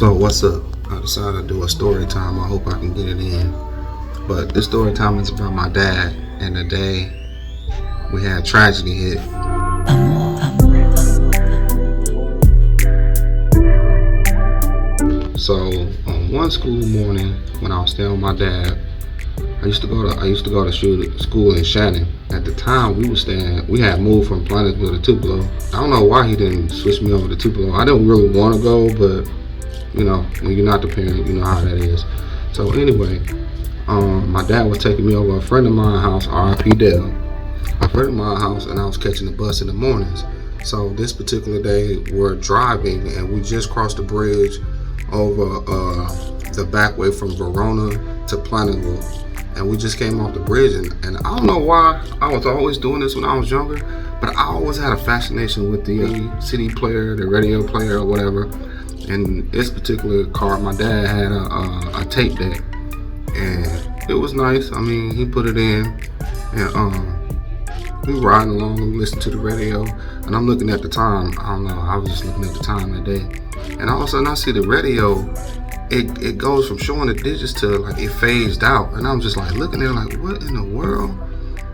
So what's up? I decided to do a story time. I hope I can get it in. But this story time is about my dad and the day we had tragedy hit. So on one school morning when I was staying with my dad, I used to go to school in Shannon. At the time we had moved from Planetsville to Tupelo. I don't know why he didn't switch me over to Tupelo. I didn't really want to go, but you know, when you're not the parent, you know how that is. So anyway, my dad was taking me over a friend of mine's house, R.I.P. Dale. A friend of mine's house, and I was catching the bus in the mornings. So this particular day, we're driving, and we just crossed the bridge over the back way from Verona to Planetsville. And we just came off the bridge, and I don't know why I was always doing this when I was younger, but I always had a fascination with the CD player, the radio player, or whatever. In this particular car, my dad had a tape deck, and it was nice. I mean, he put it in, and we were riding along, we listened to the radio, and I'm looking at the time. I don't know, I was just looking at the time that day, and all of a sudden I see the radio. It goes from showing the digits to like it phased out, and I'm just like looking at it like, what in the world?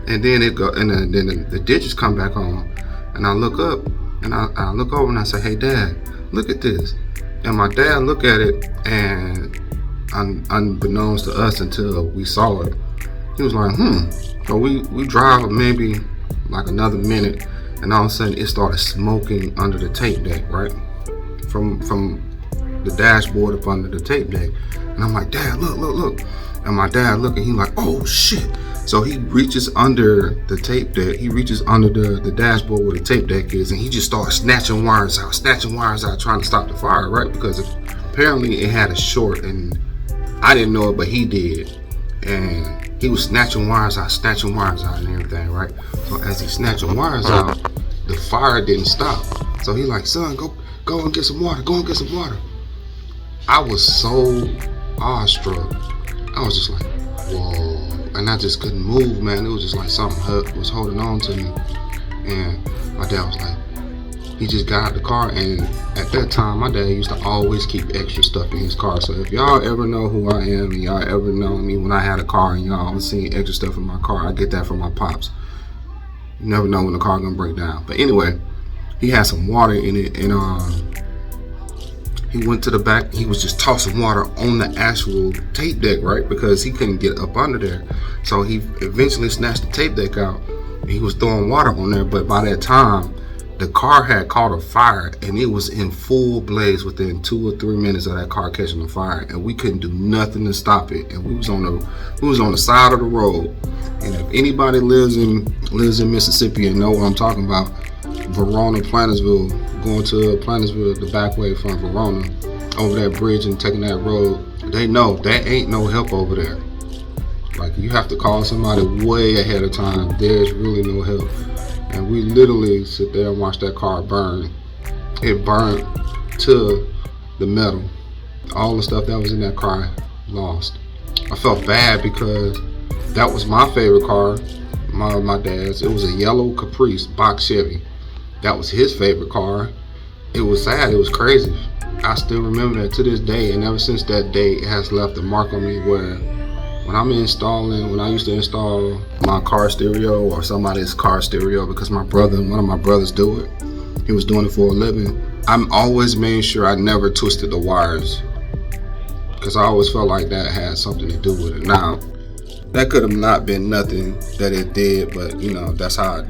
And then then the digits come back on, and I look up, and I look over, and I say, hey Dad, look at this. And my dad looked at it, and unbeknownst to us until we saw it, he was like, So we drive maybe like another minute, and all of a sudden it started smoking under the tape deck, right? From the dashboard up under the tape deck. And I'm like, Dad, look. And my dad looking, he's like, oh shit. So he reaches under the tape deck, he reaches under the dashboard where the tape deck is, and he just starts snatching wires out, trying to stop the fire, right? Because apparently it had a short, and I didn't know it, but he did. And he was snatching wires out and everything, right? So as he's snatching wires out, the fire didn't stop. So he like, son, go and get some water, I was so awestruck. I was just like, whoa. And I just couldn't move, man. It was just like something was holding on to me. And my dad was like, he just got out the car. And at that time, my dad used to always keep extra stuff in his car. So if y'all ever know who I am, and y'all ever know me when I had a car, and y'all always seen extra stuff in my car, I get that from my pops. You never know when the car gonna break down. But anyway, he had some water in it, and he went to the back. He was just tossing water on the actual tape deck, right? Because he couldn't get up under there. So he eventually snatched the tape deck out. He was throwing water on there, but by that time, the car had caught a fire, and it was in full blaze within 2 or 3 minutes of that car catching a fire, and we couldn't do nothing to stop it. And we was on the side of the road. And if anybody lives in Mississippi and know what I'm talking about, Verona, Planetsville, going to Planetsville the back way from Verona, over that bridge and taking that road, they know that ain't no help over there. Like, you have to call somebody way ahead of time. There's really no help. And we literally sit there and watch that car burn. It burned to the metal. All the stuff that was in that car lost. I felt bad because that was my favorite car, my dad's. It was a yellow Caprice box Chevy. That was his favorite car. It was sad, it was crazy. I still remember that to this day, and ever since that day, it has left a mark on me where when I used to install my car stereo or somebody's car stereo, because one of my brothers do it. He was doing it for a living. I'm always made sure I never twisted the wires, because I always felt like that had something to do with it. Now, that could have not been nothing that it did, but that's how,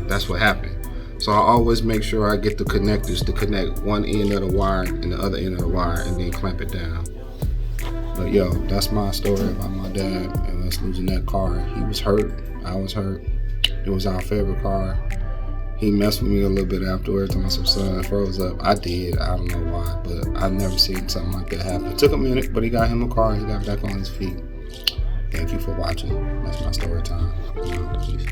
that's what happened. So I always make sure I get the connectors to connect one end of the wire and the other end of the wire, and then clamp it down. But yo, that's my story about my dad and us losing that car. He was hurt, I was hurt. It was our favorite car. He messed with me a little bit afterwards, and my son froze up. I did, I don't know why, but I've never seen something like that happen. It took a minute, but he got him a car, he got back on his feet. Thank you for watching. That's my story time. Peace.